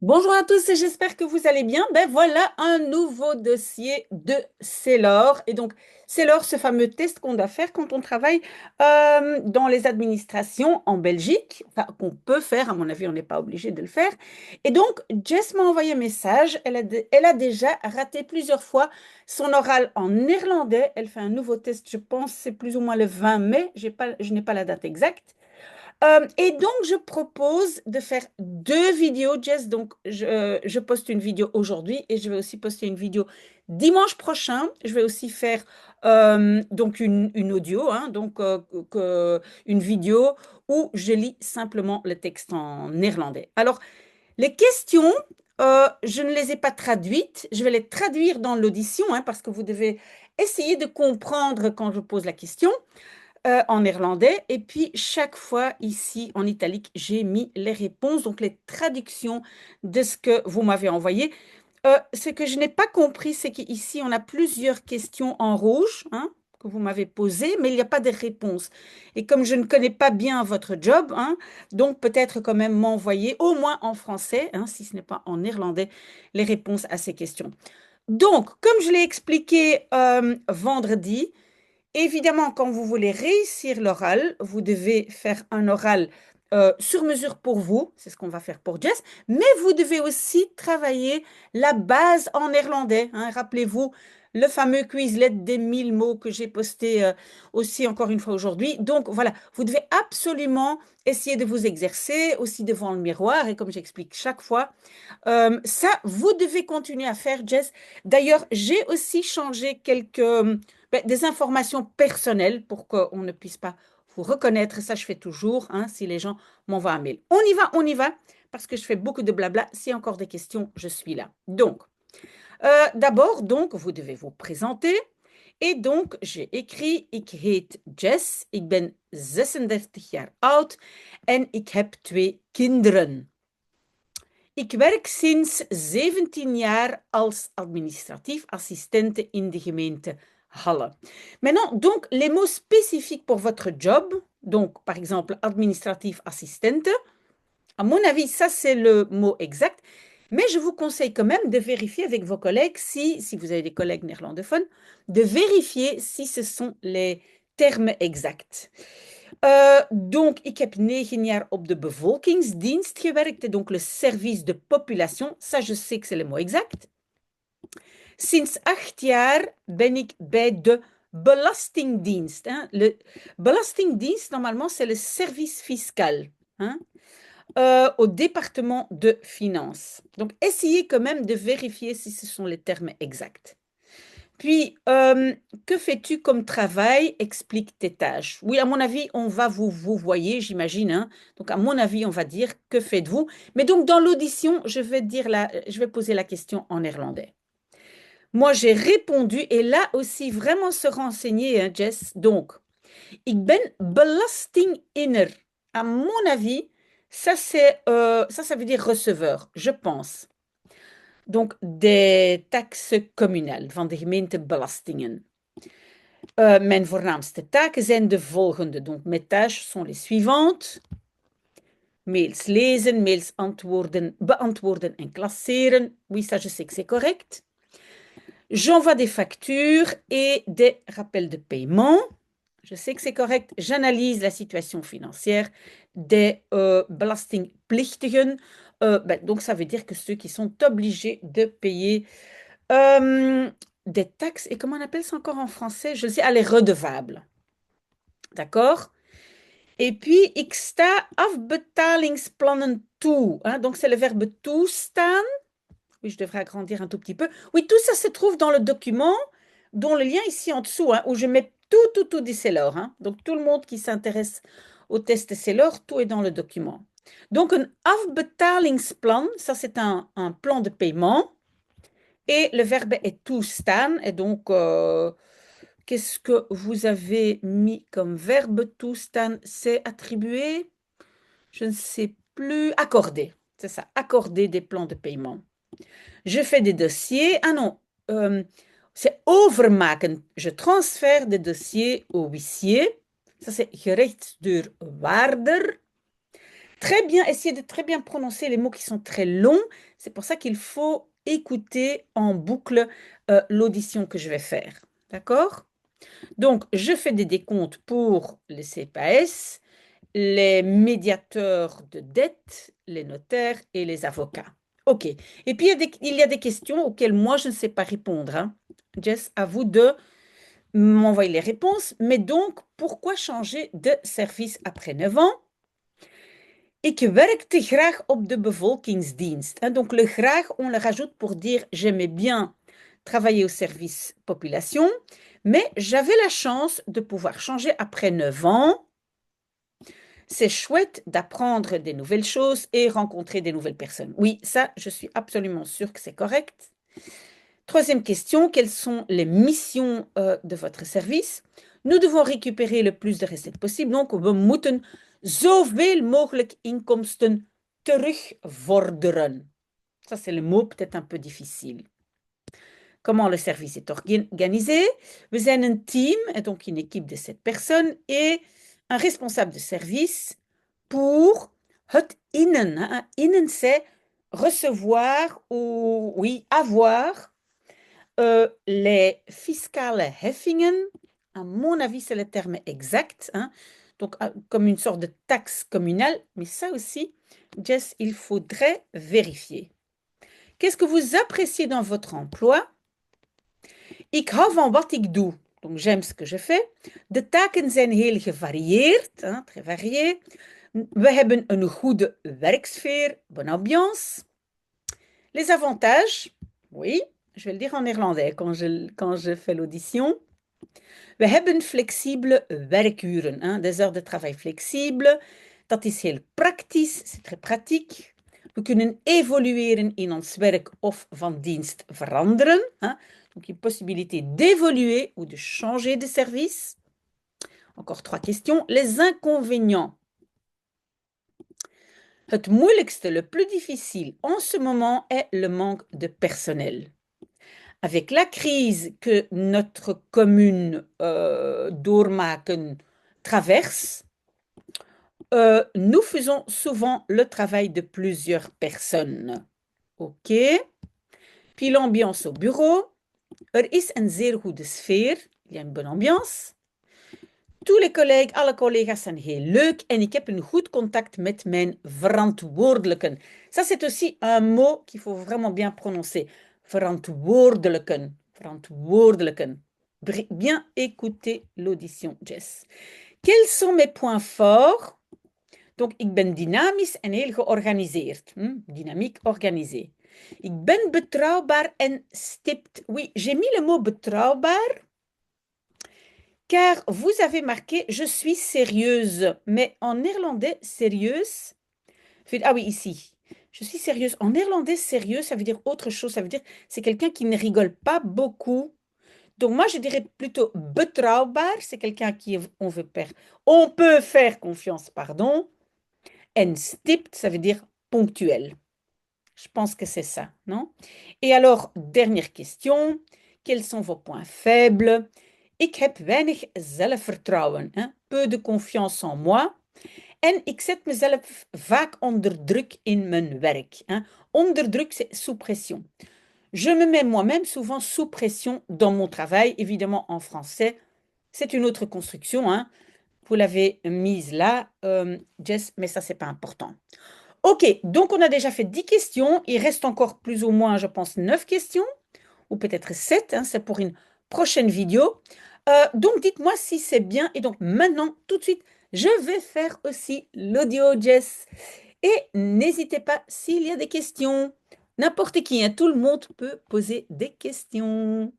Bonjour à tous et j'espère que vous allez bien. Ben voilà un nouveau dossier de Sailor. Et donc, Sailor, ce fameux test qu'on doit faire quand on travaille dans les administrations en Belgique, enfin, qu'on peut faire, à mon avis, on n'est pas obligé de le faire. Et donc, Jess m'a envoyé un message. Elle a déjà raté plusieurs fois son oral en néerlandais. Elle fait un nouveau test, je pense, c'est plus ou moins le 20 mai. Je n'ai pas la date exacte. Et donc, je propose de faire deux vidéos, Jess. Donc, je poste une vidéo aujourd'hui et je vais aussi poster une vidéo dimanche prochain. Je vais aussi faire donc une audio, hein, donc une vidéo où je lis simplement le texte en néerlandais. Alors, les questions, je ne les ai pas traduites. Je vais les traduire dans l'audition, hein, parce que vous devez essayer de comprendre quand je pose la question en néerlandais. Et puis, chaque fois, ici, en italique, j'ai mis les réponses, donc les traductions de ce que vous m'avez envoyé. Ce que je n'ai pas compris, c'est qu'ici, on a plusieurs questions en rouge, hein, que vous m'avez posées, mais il n'y a pas de réponse. Et comme je ne connais pas bien votre job, hein, donc peut-être quand même m'envoyer, au moins en français, hein, si ce n'est pas en néerlandais, les réponses à ces questions. Donc, comme je l'ai expliqué vendredi, évidemment, quand vous voulez réussir l'oral, vous devez faire un oral sur mesure pour vous, c'est ce qu'on va faire pour Jess, mais vous devez aussi travailler la base en néerlandais, hein. Rappelez-vous le fameux Quizlet des 1000 mots que j'ai posté aussi encore une fois aujourd'hui. Donc voilà, vous devez absolument essayer de vous exercer aussi devant le miroir et comme j'explique chaque fois, ça, vous devez continuer à faire, Jess. D'ailleurs, j'ai aussi changé des informations personnelles pour qu'on ne puisse pas vous reconnaître. Ça, je fais toujours, hein, si les gens m'envoient un mail. On y va, parce que je fais beaucoup de blabla. S'il y a encore des questions, je suis là. Donc, d'abord, donc, vous devez vous présenter. Et donc, j'ai écrit, ik heet Jess, ik ben 36 jaar oud en ik heb twee kinderen. Ik werk sinds 17 jaar als administratief assistente in de gemeente Halle. Maintenant, donc, les mots spécifiques pour votre job, donc, par exemple, administratif assistente, à mon avis, ça, c'est le mot exact, mais je vous conseille quand même de vérifier avec vos collègues, si vous avez des collègues néerlandophones, de vérifier si ce sont les termes exacts. Donc, ik heb 9 jaar op de bevolkingsdienst gewerkt, donc le service de population. Ça, je sais que c'est le mot exact. Sinds 8 jaar ben ik bij de Belastingdienst. Hein. Le Belastingdienst, normalement, c'est le service fiscal, hein, au département de finances. Donc, essayez quand même de vérifier si ce sont les termes exacts. Puis, que fais-tu comme travail? Explique tes tâches. Oui, à mon avis, on va vous voyez, j'imagine, hein. Donc, à mon avis, on va dire que faites-vous? Mais donc, dans l'audition, je vais poser la question en néerlandais. Moi, j'ai répondu, et là aussi, vraiment se renseigner, hein, Jess. Donc, ik ben belastinginner. À mon avis, ça veut dire receveur, je pense. Donc, des taxes communales, van de gemeentebelastingen. Mijn voornaamste taken zijn de volgende. Donc, mes tâches sont les suivantes. Mails lezen, mails beantwoorden en klasseren. Oui, ça, je sais que c'est correct. J'envoie des factures et des rappels de paiement. Je sais que c'est correct. J'analyse la situation financière des belastingplichtigen. Donc, ça veut dire que ceux qui sont obligés de payer des taxes. Et comment on appelle ça encore en français? Je le sais, les redevables. D'accord? Et puis, ik sta afbetalingsplannen toe, hein. Donc, c'est le verbe toestaan. Oui, je devrais agrandir un tout petit peu. Oui, tout ça se trouve dans le document, dont le lien ici en dessous, hein, où je mets tout dit Sailor, hein. Donc, tout le monde qui s'intéresse au test Sailor, tout est dans le document. Donc, un afbetalingsplan, ça c'est un plan de paiement. Et le verbe est toestaan. Et donc, qu'est-ce que vous avez mis comme verbe toestaan? C'est attribué? Je ne sais plus. Accorder. C'est ça, accorder des plans de paiement. Je fais des dossiers. Ah non, c'est overmaken. Je transfère des dossiers au huissier. Ça, c'est gerechtsdeurwaarder. Très bien, essayez de très bien prononcer les mots qui sont très longs. C'est pour ça qu'il faut écouter en boucle l'audition que je vais faire. D'accord? Donc, je fais des décomptes pour les CPAS, les médiateurs de dette, les notaires et les avocats. OK. Et puis, il y a des questions auxquelles moi, je ne sais pas répondre, hein. Jess, à vous de m'envoyer les réponses. Mais donc, pourquoi changer de service après 9 ans? Ik werkte graag op de bevolkingsdienst. Hein. Donc, le graag, on le rajoute pour dire j'aimais bien travailler au service population, mais j'avais la chance de pouvoir changer après 9 ans. C'est chouette d'apprendre des nouvelles choses et rencontrer des nouvelles personnes. Oui, ça, je suis absolument sûre que c'est correct. Troisième question, quelles sont les missions de votre service? Nous devons récupérer le plus de recettes possible, donc we moeten zoveel mogelijk inkomsten terugvorderen. Ça, c'est le mot peut-être un peu difficile. Comment le service est organisé? We zijn een team, et donc une équipe de 7 personnes, et un responsable de service pour het innen. Hein. Innen, c'est recevoir ou, oui, avoir les fiscales heffingen. À mon avis, c'est le terme exact. Hein. Donc, comme une sorte de taxe communale. Mais ça aussi, Jess, il faudrait vérifier. Qu'est-ce que vous appréciez dans votre emploi? Ik hou van wat ik doe. Donc, j'aime ce que je fais. De taken zijn heel gevarieerd, hein, très variées. We hebben een goede werksfeer, bonne ambiance. Les avantages, oui, je vais le dire en néerlandais quand je fais l'audition. We hebben flexibele werkuren, hein, des heures de travail flexibel. Dat is heel praktisch, c'est très pratique. We kunnen evolueren in ons werk of van dienst veranderen. Hein. Donc, une possibilité d'évoluer ou de changer de service. Encore 3 questions. Les inconvénients. Het moeilijkste, le plus difficile en ce moment est le manque de personnel. Avec la crise que notre commune doormaken traverse, nous faisons souvent le travail de plusieurs personnes. OK. Puis l'ambiance au bureau. Is een zeer goede sfeer. Il y a une bonne ambiance. Tous les collègues, alle collega's zijn heel leuk en ik heb een goed contact met mijn verantwoordelijken. Ça, c'est aussi un mot qu'il faut vraiment bien prononcer. Verantwoordelijken. Verantwoordelijken. Bien écouter l'audition, Jess. Quels sont mes points forts? Donc, ik ben dynamisch en heel georganiseerd. Dynamique, organisé. Ik ben betrouwbaar en stipt. Oui, j'ai mis le mot betrouwbaar. Car vous avez marqué « je suis sérieuse ». Mais en néerlandais, sérieuse, ah oui, ici. Je suis sérieuse. En néerlandais, sérieux, ça veut dire autre chose. Ça veut dire c'est quelqu'un qui ne rigole pas beaucoup. Donc moi, je dirais plutôt betrouwbaar. C'est quelqu'un qui on peut faire confiance, pardon. En stipt, ça veut dire ponctuel. Je pense que c'est ça, non? Et alors, dernière question. Quels sont vos points faibles? Ik heb weinig zelfvertrouwen, hein? Peu de confiance en moi. En ik zet mezelf vaak onder druk in mijn werk. Hein? Onder druk, c'est sous pression. Je me mets moi-même souvent sous pression dans mon travail. Évidemment, en français, c'est une autre construction. Hein? Vous l'avez mise là, Jess, mais ça, c'est pas important. OK, donc on a déjà fait 10 questions. Il reste encore plus ou moins, je pense, 9 questions, ou peut-être 7. Hein? C'est pour une prochaine vidéo. Donc, dites-moi si c'est bien. Et donc, maintenant, tout de suite, je vais faire aussi l'audio, Jess. Et n'hésitez pas s'il y a des questions. N'importe qui, hein, tout le monde peut poser des questions.